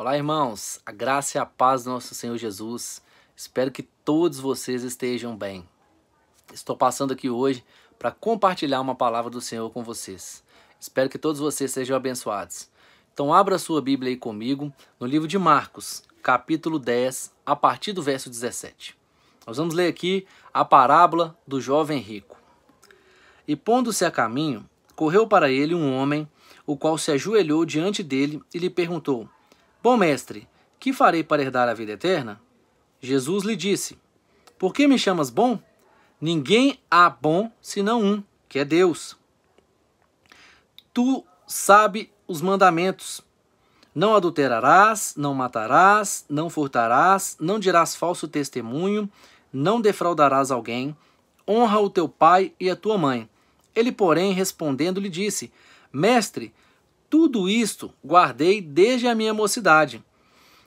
Olá, irmãos, a graça e a paz do nosso Senhor Jesus. Espero que todos vocês estejam bem. Estou passando aqui hoje para compartilhar uma palavra do Senhor com vocês. Espero que todos vocês sejam abençoados. Então abra a sua Bíblia aí comigo no livro de Marcos, capítulo 10, a partir do verso 17. Nós vamos ler aqui a parábola do jovem rico. E pondo-se a caminho, correu para ele um homem, o qual se ajoelhou diante dele e lhe perguntou: Bom mestre, que farei para herdar a vida eterna? Jesus lhe disse: Por que me chamas bom? Ninguém há bom senão um, que é Deus. Tu sabe os mandamentos: não adulterarás, não matarás, não furtarás, não dirás falso testemunho, não defraudarás alguém, honra o teu pai e a tua mãe. Ele, porém, respondendo, lhe disse: Mestre, tudo isto guardei desde a minha mocidade.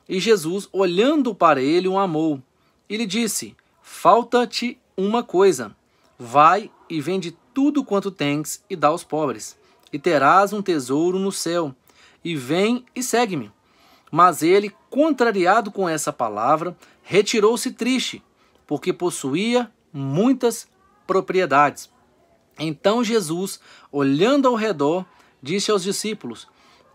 E Jesus, olhando para ele, o amou e lhe disse: Falta-te uma coisa. Vai e vende tudo quanto tens e dá aos pobres, e terás um tesouro no céu. E vem e segue-me. Mas ele, contrariado com essa palavra, retirou-se triste, porque possuía muitas propriedades. Então Jesus, olhando ao redor, disse aos discípulos: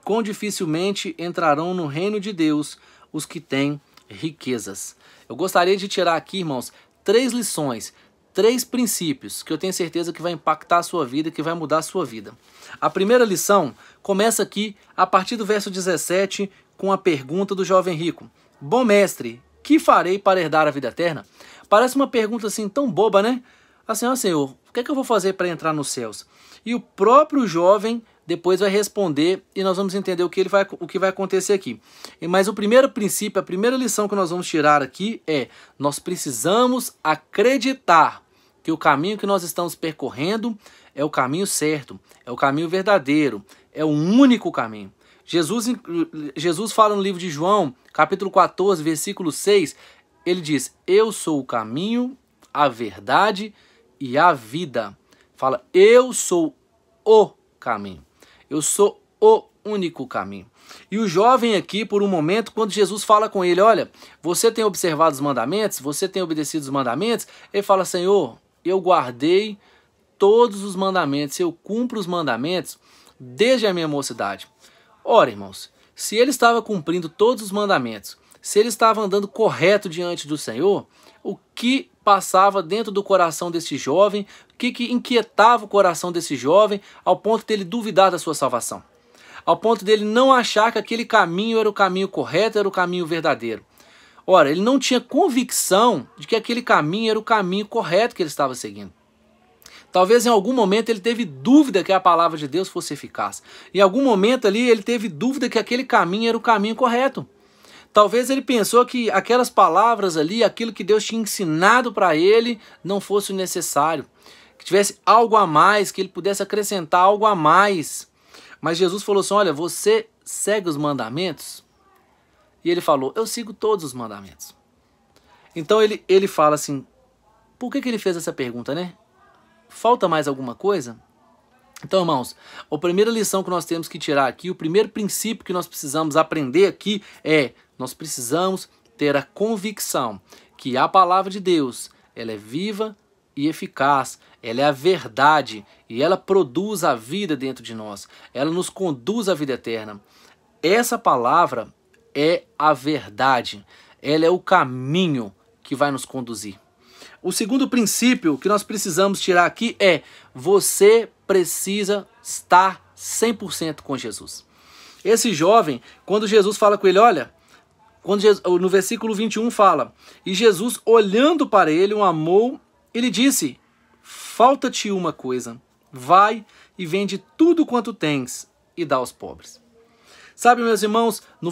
Quão dificilmente entrarão no reino de Deus os que têm riquezas. Eu gostaria de tirar aqui, irmãos, 3 lições, 3 princípios que eu tenho certeza que vai impactar a sua vida, que vai mudar a sua vida. A primeira lição começa aqui a partir do verso 17 com a pergunta do jovem rico: Bom mestre, que farei para herdar a vida eterna? Parece uma pergunta assim tão boba, né? Assim, ó Senhor, o que é que eu vou fazer para entrar nos céus? E o próprio jovem depois vai responder e nós vamos entender o que vai acontecer aqui. Mas o primeiro princípio, a primeira lição que nós vamos tirar aqui é: nós precisamos acreditar que o caminho que nós estamos percorrendo é o caminho certo, é o caminho verdadeiro, é o único caminho. Jesus fala no livro de João, capítulo 14, versículo 6, ele diz: Eu sou o caminho, a verdade e a vida. Fala, eu sou o caminho. Eu sou o único caminho. E o jovem aqui, por um momento, quando Jesus fala com ele: olha, você tem observado os mandamentos? Você tem obedecido os mandamentos? Ele fala: Senhor, eu guardei todos os mandamentos, eu cumpro os mandamentos desde a minha mocidade. Ora, irmãos, se ele estava cumprindo todos os mandamentos, se ele estava andando correto diante do Senhor, o que passava dentro do coração desse jovem, o que inquietava o coração desse jovem, ao ponto dele duvidar da sua salvação, ao ponto dele não achar que aquele caminho era o caminho correto, era o caminho verdadeiro. Ora, ele não tinha convicção de que aquele caminho era o caminho correto que ele estava seguindo. Talvez em algum momento ele teve dúvida que a palavra de Deus fosse eficaz. Em algum momento ali ele teve dúvida que aquele caminho era o caminho correto. Talvez ele pensou que aquelas palavras ali, aquilo que Deus tinha ensinado para ele, não fosse necessário. Que tivesse algo a mais, que ele pudesse acrescentar algo a mais. Mas Jesus falou assim: olha, você segue os mandamentos? E ele falou: eu sigo todos os mandamentos. Então ele fala assim: por que ele fez essa pergunta, né? Falta mais alguma coisa? Então, irmãos, a primeira lição que nós temos que tirar aqui, o primeiro princípio que nós precisamos aprender aqui é: nós precisamos ter a convicção que a palavra de Deus, ela é viva e eficaz, ela é a verdade e ela produz a vida dentro de nós, ela nos conduz à vida eterna. Essa palavra é a verdade, ela é o caminho que vai nos conduzir. O segundo princípio que nós precisamos tirar aqui é: você precisa estar 100% com Jesus. Esse jovem, quando Jesus fala com ele, olha, no versículo 21 fala: E Jesus, olhando para ele, o amou e lhe disse: Falta-te uma coisa, vai e vende tudo quanto tens e dá aos pobres. Sabe, meus irmãos, no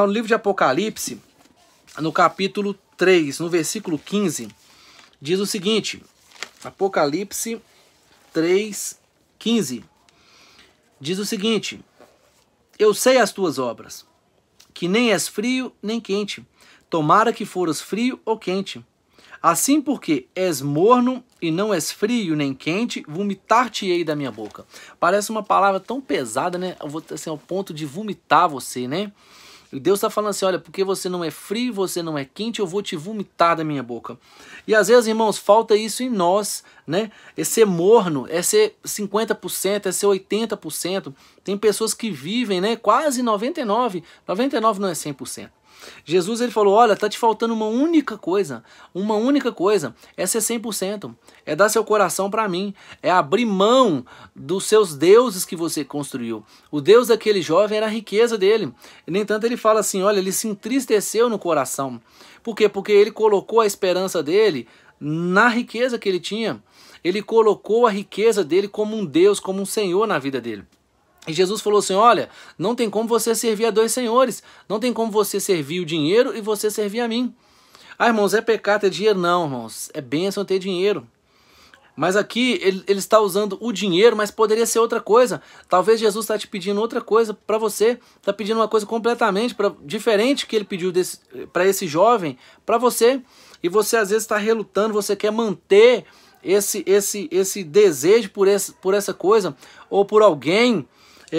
livro de Apocalipse, no capítulo 3, no versículo 15, diz o seguinte, Apocalipse 3:15, diz o seguinte: Eu sei as tuas obras, que nem és frio nem quente, tomara que foras frio ou quente. Assim, porque és morno e não és frio nem quente, vomitar-te-ei da minha boca. Parece uma palavra tão pesada, né? Eu vou assim, ao ponto de vomitar você, né? E Deus está falando assim, olha, porque você não é frio, você não é quente, eu vou te vomitar da minha boca. E às vezes, irmãos, falta isso em nós, né? É ser morno, é ser 50%, é ser 80%. Tem pessoas que vivem, né, quase 99%, 99% não é 100%. Jesus, ele falou, olha, tá te faltando uma única coisa, é ser 100%, é dar seu coração para mim, é abrir mão dos seus deuses que você construiu. O Deus daquele jovem era a riqueza dele, e, no entanto ele fala assim, olha, ele se entristeceu no coração. Por quê? Porque ele colocou a esperança dele na riqueza que ele tinha, ele colocou a riqueza dele como um Deus, como um Senhor na vida dele. E Jesus falou assim, olha, não tem como você servir a 2 senhores, não tem como você servir o dinheiro e você servir a mim. Ah, irmãos, é pecado ter dinheiro? Não, irmãos, é bênção ter dinheiro. Mas aqui ele está usando o dinheiro, mas poderia ser outra coisa. Talvez Jesus está te pedindo outra coisa para você, está pedindo uma coisa completamente diferente que ele pediu para esse jovem, para você. E você às vezes está relutando, você quer manter esse desejo por essa coisa, ou por alguém,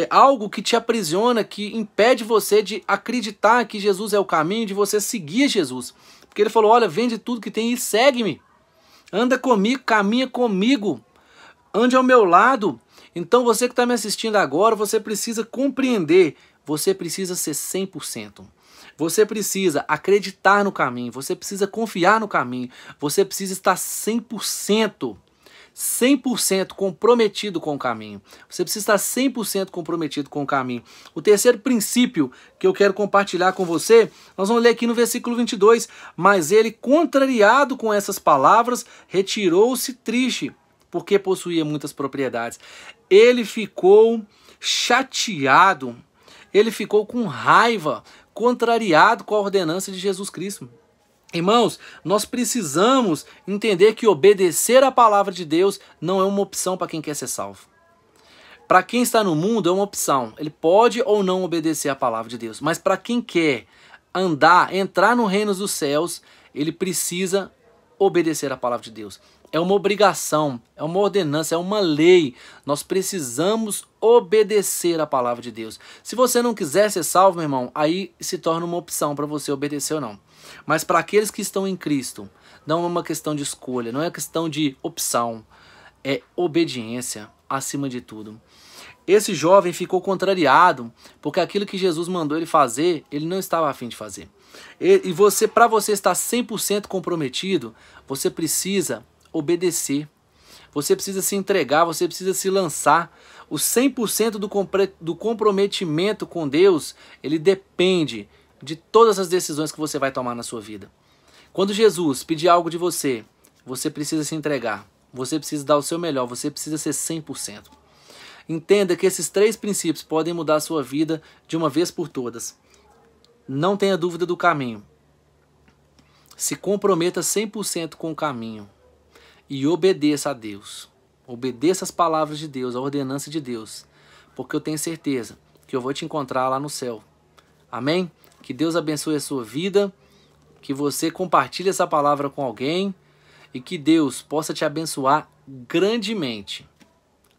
algo que te aprisiona, que impede você de acreditar que Jesus é o caminho, de você seguir Jesus. Porque ele falou, olha, vende tudo que tem e segue-me. Anda comigo, caminha comigo, ande ao meu lado. Então você que está me assistindo agora, você precisa compreender, você precisa ser 100%. Você precisa acreditar no caminho, você precisa confiar no caminho, você precisa estar 100% comprometido com o caminho. Você precisa estar 100% comprometido com o caminho. O terceiro princípio que eu quero compartilhar com você, nós vamos ler aqui no versículo 22. Mas ele, contrariado com essas palavras, retirou-se triste, porque possuía muitas propriedades. Ele ficou chateado, ele ficou com raiva, contrariado com a ordenança de Jesus Cristo. Irmãos, nós precisamos entender que obedecer à palavra de Deus não é uma opção para quem quer ser salvo. Para quem está no mundo é uma opção. Ele pode ou não obedecer à palavra de Deus. Mas para quem quer entrar no reino dos céus, ele precisa obedecer à palavra de Deus. É uma obrigação, é uma ordenança, é uma lei. Nós precisamos obedecer à palavra de Deus. Se você não quiser ser salvo, meu irmão, aí se torna uma opção para você obedecer ou não. Mas para aqueles que estão em Cristo, não é uma questão de escolha, não é questão de opção, é obediência acima de tudo. Esse jovem ficou contrariado, porque aquilo que Jesus mandou ele fazer, ele não estava a fim de fazer. E você, para você estar 100% comprometido, você precisa obedecer, você precisa se entregar, você precisa se lançar. O 100% do comprometimento com Deus, ele depende de todas as decisões que você vai tomar na sua vida. Quando Jesus pedir algo de você, você precisa se entregar, você precisa dar o seu melhor, você precisa ser 100%. Entenda que esses 3 princípios podem mudar a sua vida de uma vez por todas. Não tenha dúvida do caminho. Se comprometa 100% com o caminho e obedeça a Deus. Obedeça as palavras de Deus, a ordenança de Deus, porque eu tenho certeza que eu vou te encontrar lá no céu. Amém? Que Deus abençoe a sua vida, que você compartilhe essa palavra com alguém e que Deus possa te abençoar grandemente.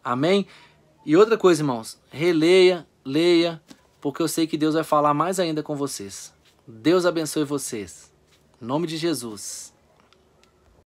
Amém? E outra coisa, irmãos, releia, leia, porque eu sei que Deus vai falar mais ainda com vocês. Deus abençoe vocês. Em nome de Jesus.